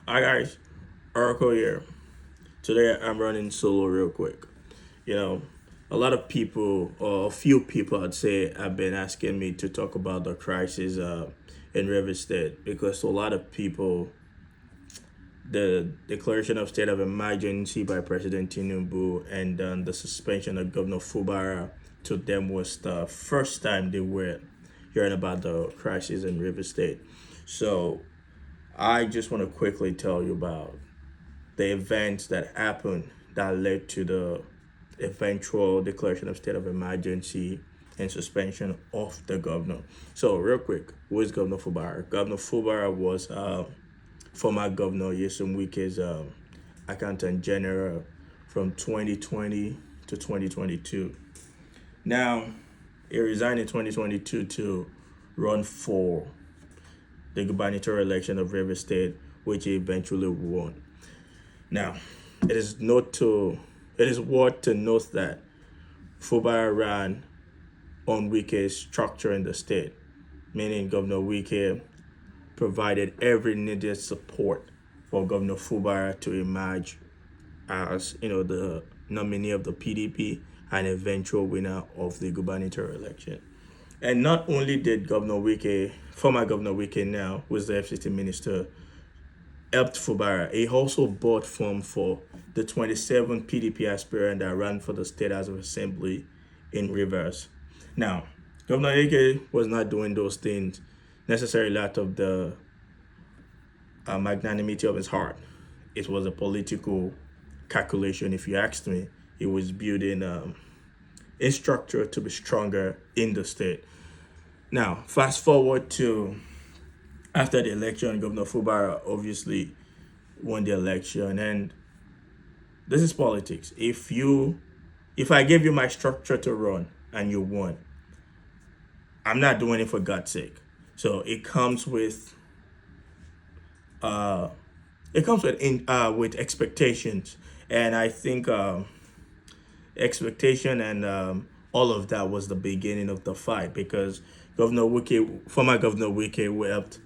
Hi guys, Oracle here. Today I'm running solo real quick. You know, a lot of people, or a few people I'd say, have been asking me to talk about the crisis in River State because a lot of people, the declaration of state of emergency by President Tinubu and the suspension of Governor Fubara to them was the first time they were hearing about the crisis in River State. So I just want to quickly tell you about the events that happened that led to the eventual declaration of state of emergency and suspension of the governor. So, real quick, who is Governor Fubara? Governor Fubara was former Governor Yesum Wike's accountant general from 2020 to 2022. Now, he resigned in 2022 to run for the gubernatorial election of River State, which he eventually won. Now, it is not to it is worth to note that Fubara ran on Wike's structure in the state, meaning Governor Wike provided every needed support for Governor Fubara to emerge as the nominee of the PDP and eventual winner of the gubernatorial election. And not only did former Governor Wike now, who is the FCT minister, helped Fubara. He also bought form for the 27 PDP aspirant that ran for the State House of Assembly in Rivers. Now, Governor Ike was not doing those things necessarily out of the magnanimity of his heart. It was a political calculation, if you asked me. He was building a structure to be stronger in the state. Now, fast forward to after the election, Governor Fubara obviously won the election, and this is politics. If I gave you my structure to run and you won, I'm not doing it for God's sake. So uh, it comes with expectations, and I think expectation and all of that was the beginning of the fight because former Governor Wike, who helped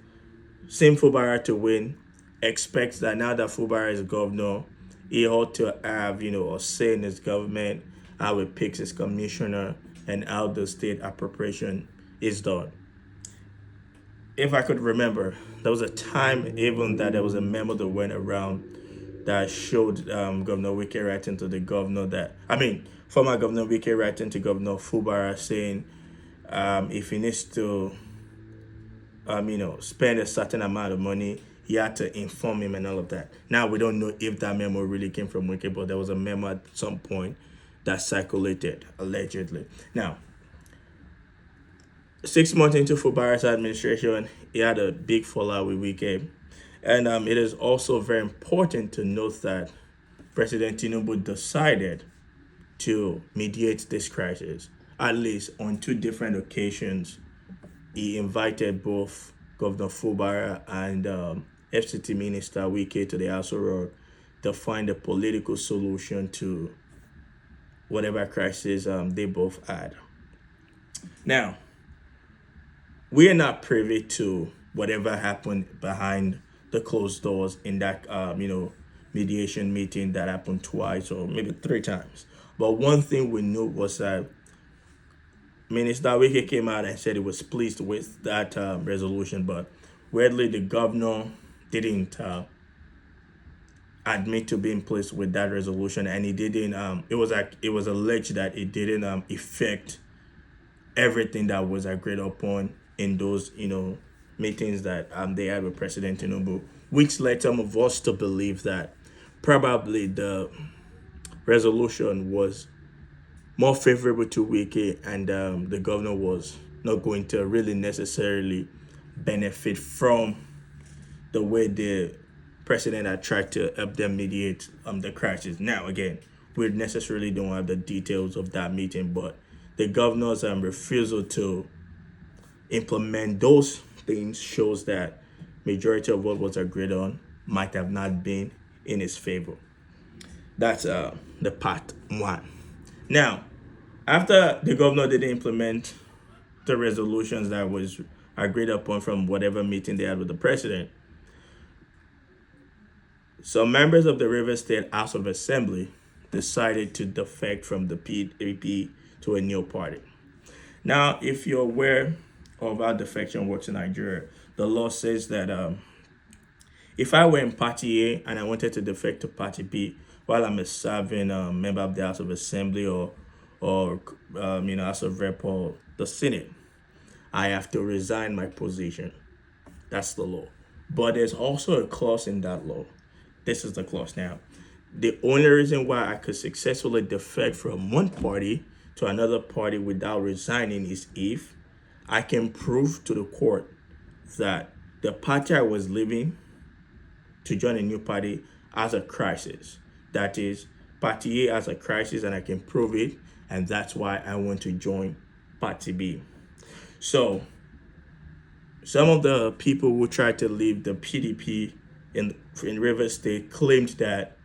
same Fubara to win, expects that now that Fubara is governor, he ought to have, a say in his government, how he picks his commissioner, and how the state appropriation is done. If I could remember, there was a time even that there was a memo that went around that showed Governor Wike writing to the governor former Governor Wike writing to Governor Fubara saying if he needs to spend a certain amount of money, he had to inform him and all of that. Now we don't know if that memo really came from Wike, but there was a memo at some point that circulated allegedly. Now, 6 months into Fubara's administration, he had a big fallout with Wike, and it is also very important to note that President Tinubu decided to mediate this crisis, at least on two different occasions. He invited both Governor Fubara and FCT Minister Wike to the House of Rock to find a political solution to whatever crisis they both had. Now, we are not privy to whatever happened behind the closed doors in that mediation meeting that happened twice or maybe three times. But one thing we knew was that Minister Wike came out and said he was pleased with that resolution, but weirdly, the governor didn't admit to being pleased with that resolution, and he didn't. It was alleged that it didn't affect everything that was agreed upon in those meetings that they had with President Tinubu, which led some of us to believe that probably the resolution was more favorable to Wike, and the governor was not going to really necessarily benefit from the way the president had tried to help them mediate the crisis. Now, again, we necessarily don't have the details of that meeting, but the governor's refusal to implement those things shows that majority of what was agreed on might have not been in his favor. That's the part one. Now, after the governor didn't implement the resolutions that was agreed upon from whatever meeting they had with the president, Some members of the River State House of Assembly decided to defect from the PDP to a new party. Now, if you're aware of how defection works in Nigeria, the law says that if I were in Party A and I wanted to defect to Party B while I'm a serving member of the House of Assembly or House of Rep or the Senate, I have to resign my position. That's the law. But there's also a clause in that law. This is the clause now. The only reason why I could successfully defect from one party to another party without resigning is if I can prove to the court that the party I was leaving to join a new party has a crisis. That is, Party A has a crisis and I can prove it, and that's why I want to join Party B. So, some of the people who tried to leave the PDP in River State claimed that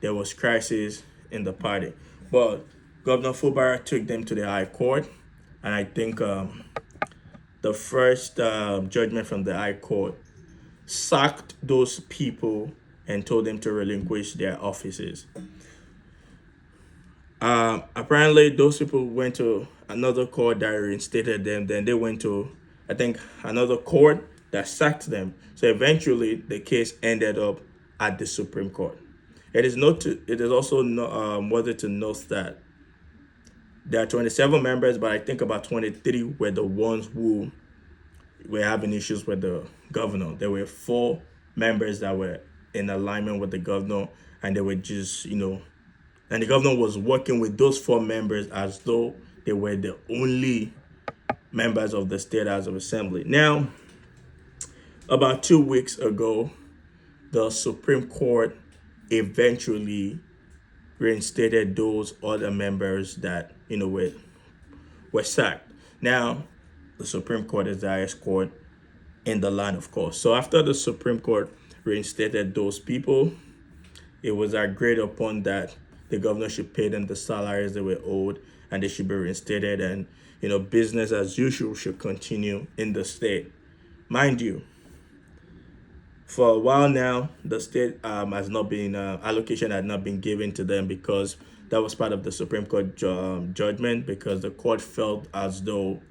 there was crisis in the party. But Governor Fubara took them to the High Court, and I think the first judgment from the High Court sacked those people and told them to relinquish their offices. Apparently, those people went to another court that reinstated them. Then they went to, I think, another court that sacked them. So eventually, the case ended up at the Supreme Court. It is also worthy to note that there are 27 members, but I think about 23 were the ones who were having issues with the governor. There were 4 members that were in alignment with the governor, and they were just, and the governor was working with those 4 members as though they were the only members of the State House of Assembly. Now, about 2 weeks ago, the Supreme Court eventually reinstated those other members that were sacked. Now, the Supreme Court is the highest court in the land, of course. So after the Supreme Court reinstated those people, it was agreed upon that the governor should pay them the salaries they were owed, and they should be reinstated, and business as usual should continue in the state. Mind you, for a while now, the state has not been allocation had not been given to them because that was part of the Supreme Court judgment, because the court felt as though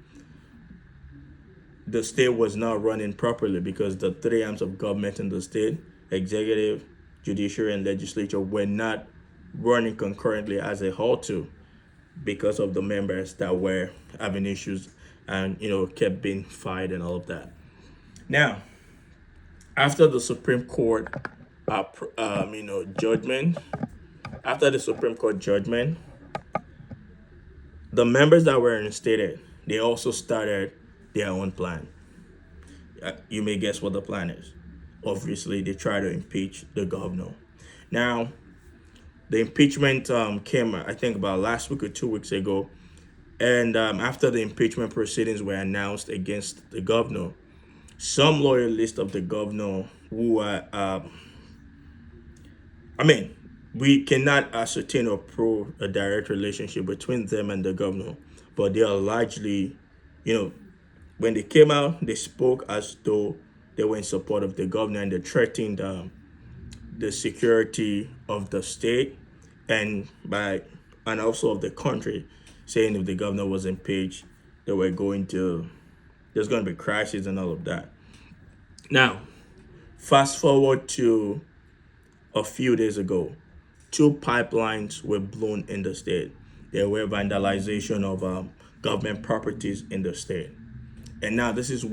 the state was not running properly because the 3 arms of government in the state, executive, judiciary, and legislature, were not running concurrently as they ought to because of the members that were having issues and kept being fired and all of that. Now, after the Supreme Court judgment, the members that were reinstated, they also started their own plan. You may guess what the plan is. Obviously, they try to impeach the governor. Now, the impeachment came, I think, about last week or 2 weeks ago. And after the impeachment proceedings were announced against the governor, some loyalists of the governor who are, we cannot ascertain or prove a direct relationship between them and the governor, but they are largely, when they came out, they spoke as though they were in support of the governor, and they threatened the security of the state and also of the country, saying if the governor was impeached, there's going to be crisis and all of that. Now, fast forward to a few days ago, 2 pipelines were blown in the state. There were vandalization of government properties in the state. And now this is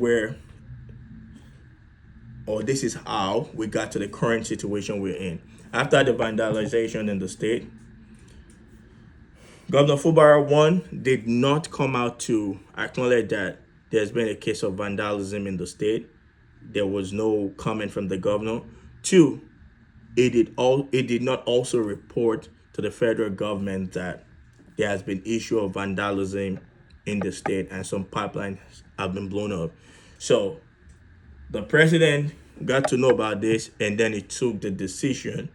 how we got to the current situation we're in. After the vandalization in the state, Governor Fubara, 1, did not come out to acknowledge that there's been a case of vandalism in the state. There was no comment from the governor. 2, it did not also report to the federal government that there has been issue of vandalism in the state and some pipelines have been blown up. So the president got to know about this, and then he took the decision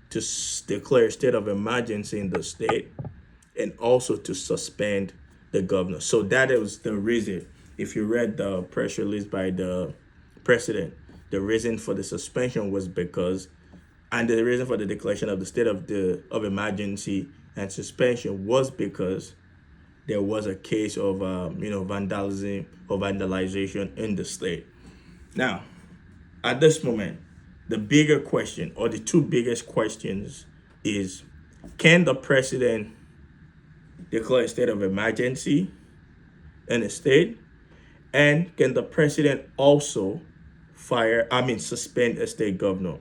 to declare a state of emergency in the state and also to suspend the governor. So that was the reason. If you read the press release by the president, the reason for the suspension was because And the reason for the declaration of the state of emergency and suspension was because there was a case of vandalism or vandalization in the state. Now, at this moment, the bigger question or the two biggest questions is, can the president declare a state of emergency in a state? And can the president also suspend a state governor?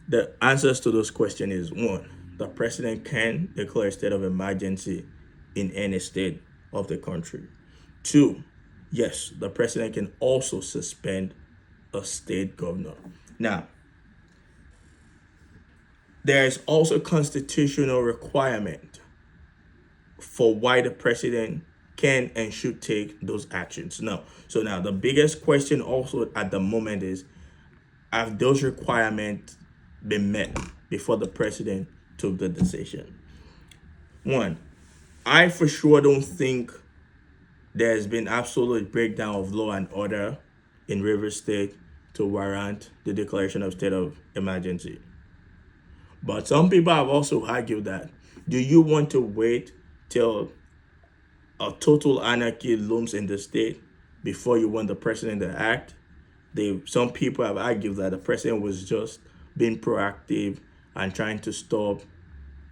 The answers to those questions is one, the president can declare a state of emergency in any state of the country. Two, yes, the president can also suspend a state governor. Now, there is also constitutional requirement for why the president can and should take those actions. Now the biggest question also at the moment is, have those requirements been met before the president took the decision? One, I for sure don't think there's been absolute breakdown of law and order in Rivers State to warrant the declaration of state of emergency. But some people have also argued that, do you want to wait till a total anarchy looms in the state before you want the president to act? Some people have argued that the president was just being proactive and trying to stop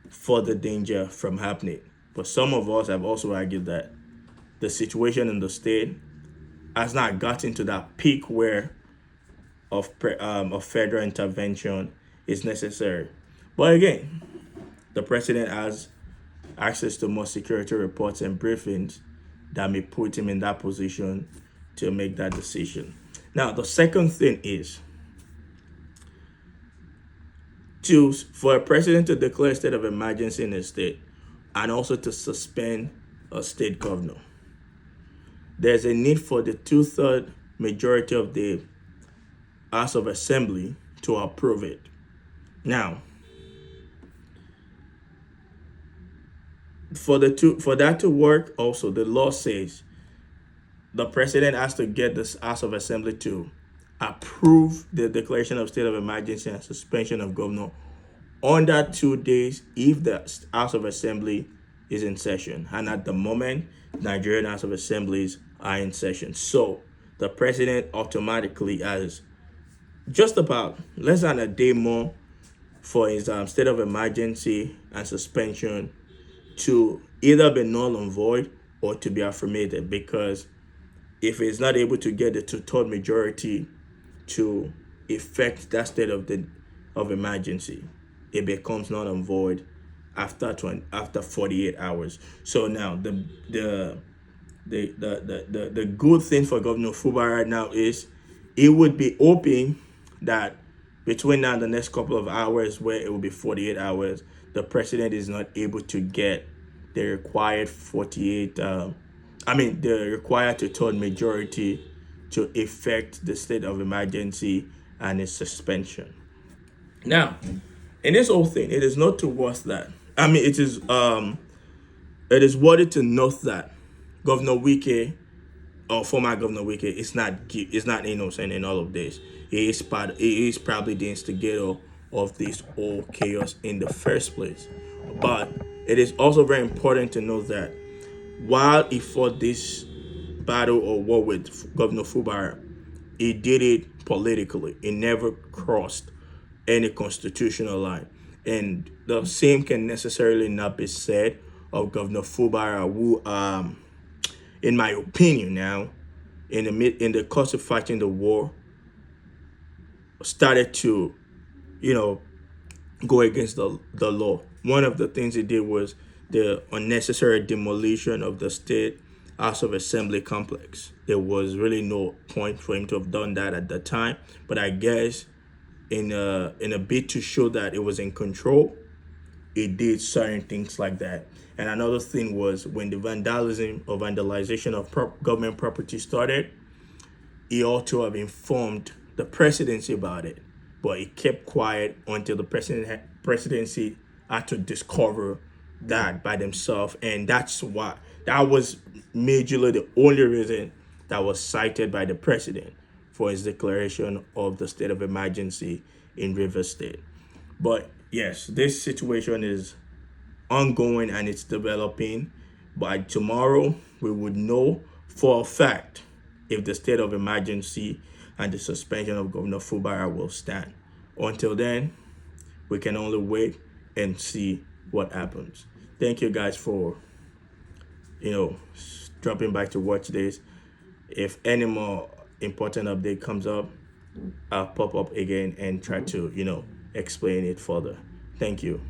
further danger from happening. But some of us have also argued that the situation in the state has not gotten to that peak where of federal intervention is necessary. But again, the president has access to more security reports and briefings that may put him in that position to make that decision. Now, the second thing is for a president to declare a state of emergency in a state and also to suspend a state governor. There's a need for the 2/3 majority of the House of Assembly to approve it. Now, for that to work, also the law says the president has to get the House of Assembly to approve the declaration of state of emergency and suspension of governor under 2 days if the House of Assembly is in session. And at the moment, Nigerian House of Assemblies are in session. So the president automatically has just about less than a day more for his state of emergency and suspension to either be null and void or to be affirmated, because if he's not able to get the 2/3 majority to effect that state of emergency, it becomes null and void after 48 hours. So now the good thing for Governor Fubara right now is he would be hoping that between now and the next couple of hours, where it will be 48 hours, the president is not able to get the required the required 2/3 majority to effect the state of emergency and its suspension. Now, in this whole thing, it is not towards that. It is worthy to note that Governor Wike, or former Governor Wike, is not innocent in all of this. He is probably the instigator of this whole chaos in the first place. But it is also very important to note that while he fought this battle or war with Governor Fubara, he did it politically. He never crossed any constitutional line. And the same can necessarily not be said of Governor Fubara, who, in my opinion now, in the course of fighting the war, started to, go against the law. One of the things he did was the unnecessary demolition of the State House of Assembly complex. There was really no point for him to have done that at the time, but I guess in a bid to show that it was in control, it did certain things like that. And another thing was when the vandalism or vandalization of government property started, he ought to have informed the presidency about it, but he kept quiet until the presidency had to discover that by themselves. And that was majorly the only reason that was cited by the president for his declaration of the state of emergency in Rivers State. But yes, this situation is ongoing and it's developing. By tomorrow, we would know for a fact if the state of emergency and the suspension of Governor Fubara will stand. Until then, we can only wait and see what happens. Thank you guys for, you know, dropping back to watch this. If any more important update comes up, I'll pop up again and try to, explain it further. Thank you.